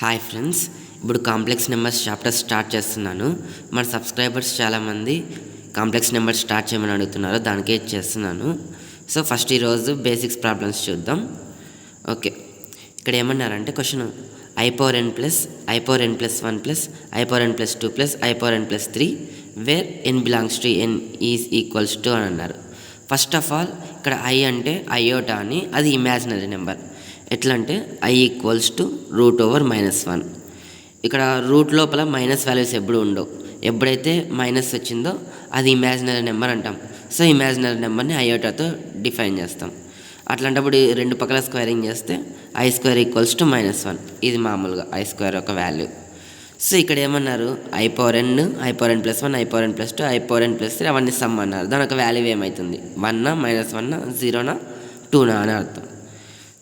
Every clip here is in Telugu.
హాయ్ ఫ్రెండ్స్, ఇప్పుడు కాంప్లెక్స్ నెంబర్స్ చాప్టర్ స్టార్ట్ చేస్తున్నాను. మన సబ్స్క్రైబర్స్ చాలామంది కాంప్లెక్స్ నెంబర్స్ స్టార్ట్ చేయమని అడుగుతున్నారు, దానికే చేస్తున్నాను. సో ఫస్ట్ ఈరోజు బేసిక్స్ ప్రాబ్లమ్స్ చూద్దాం. ఓకే, ఇక్కడ ఏమన్నారంటే question i⁴n+1+i⁴n+2+i⁴n+3 where n belongs to n is equals to అని అన్నారు. ఫస్ట్ ఆఫ్ ఆల్ ఇక్కడ i అంటే అయోటా అని, అది ఇమాజినరీ నెంబర్. ఎట్లా అంటే i √/-1. ఇక్కడ రూట్ లోపల మైనస్ వాల్యూస్ ఎప్పుడు ఉండవు. ఎప్పుడైతే మైనస్ వచ్చిందో అది ఇమాజినరీ నెంబర్ అంటాం. సో ఇమాజినరీ నెంబర్ని అయోటాతో డిఫైన్ చేస్తాం. అట్లాంటప్పుడు రెండు పక్కల స్క్వేరింగ్ చేస్తే i² = -1. ఇది మామూలుగా i² ఒక వాల్యూ. సో ఇక్కడ ఏమన్నారు, i⁴n, i⁴n+1, i⁴n+2, i⁴n+3 అవన్నీ సమ్ అన్నారు. దాని ఒక వాల్యూ ఏమవుతుంది, 1, -1, 0, 2 అని అర్థం.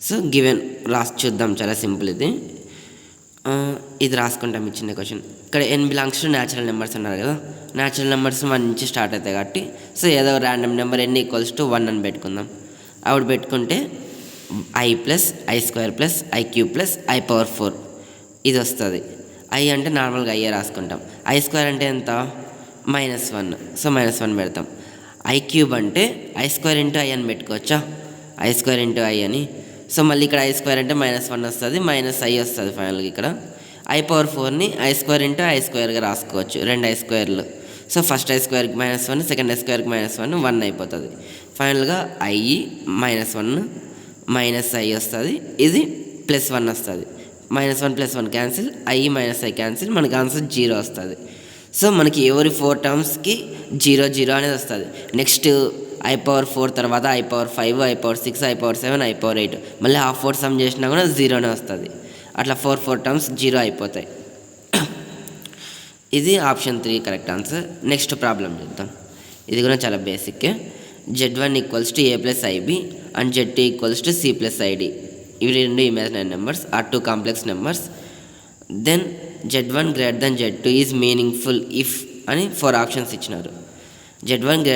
సో గివెన్ రాసి చూద్దాం, చాలా సింపుల్. ఇది రాసుకుంటాం. ఇచ్చిన క్వశ్చన్ ఇక్కడ n belongs to natural numbers అన్నారు కదా. న్యాచురల్ నెంబర్స్ 1 నుంచి స్టార్ట్ అవుతాయి కాబట్టి సో ఏదో ర్యాండమ్ నెంబర్ n = 1 అని పెట్టుకుందాం. అప్పుడు పెట్టుకుంటే i + i² + i³ + i⁴ ఇది వస్తుంది. i అంటే నార్మల్గా i రాసుకుంటాం. i² అంటే ఎంత, -1. సో -1 పెడతాం. i³ అంటే i² × i అని పెట్టుకోవచ్చా, i² × i అని. సో మళ్ళీ ఇక్కడ i² అంటే -1 వస్తుంది, -i వస్తుంది ఫైనల్గా. ఇక్కడ i⁴ని i² × i² రాసుకోవచ్చు, రెండు i²లు. So first i² -1, second i² -1, 1 అయిపోతుంది. ఫైనల్గా i -1 -i వస్తుంది, ఇది +1 వస్తుంది. -1 + 1 క్యాన్సిల్, i - i క్యాన్సిల్, మనకి ఆన్సర్ 0 వస్తుంది. సో మనకి ఎవరి 4 టర్మ్స్కి 0, 0 అనేది వస్తుంది. నెక్స్ట్ i⁴ తర్వాత i⁴5, i⁴6, i⁴7, i⁴8 మళ్ళీ హాఫ్ 4 సమ్ చేసినా కూడా 0నే వస్తుంది. అట్లా 4 టర్మ్స్ 0 అయిపోతాయి. ఇది option 3 correct answer. Next problem చూద్దాం. ఇది కూడా చాలా basic. z1 = a + ib and z2 = c + id. ఇవి రెండు imaginary numbers, or 2 complex numbers. Then z1 > z2 is meaningful if అని 4 ఆప్షన్స్ ఇచ్చినారు. z1 >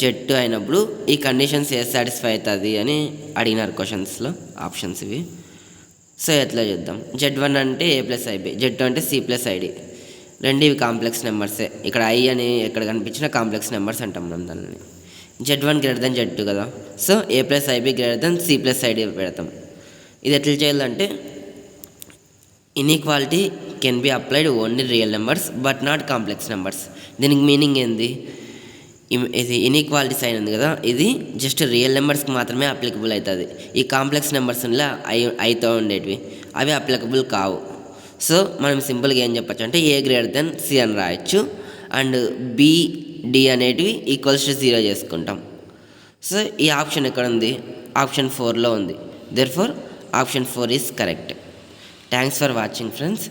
z2 అయినప్పుడు ఈ కండిషన్స్ ఏ సాటిస్ఫై అవుతుంది అని అడిగినారు క్వశ్చన్స్లో. ఆప్షన్స్ ఇవి. సో ఎట్లా చూద్దాం. z1 అంటే a + ib, z2 అంటే c + id. రెండు ఇవి కాంప్లెక్స్ నెంబర్సే. ఇక్కడ i అని ఎక్కడ కనిపించినా కాంప్లెక్స్ నెంబర్స్ అంటాం మనం దాన్ని. z1 > z2 కదా, so a + ib > c + id పెడతాం. ఇది ఎట్లా చేయాలంటే inequality can be applied only real numbers but not complex numbers. దీనికి మీనింగ్ ఏంది, ఇది ఇన్ఈక్వాలిటీ సైన్ ఉంది కదా, ఇది జస్ట్ రియల్ నెంబర్స్కి మాత్రమే అప్లికబుల్ అవుతుంది. ఈ కాంప్లెక్స్ నెంబర్స్లో ఐతో ఉండేటివి అవి అప్లికబుల్ కావు. సో మనం సింపుల్గా ఏం చెప్పచ్చు అంటే a > c అని రాయొచ్చు, అండ్ b, d అనేటివి =0 చేసుకుంటాం. సో ఈ ఆప్షన్ ఎక్కడ ఉంది, ఆప్షన్ 4లో ఉంది. Therefore option 4 is correct. Thanks for watching friends.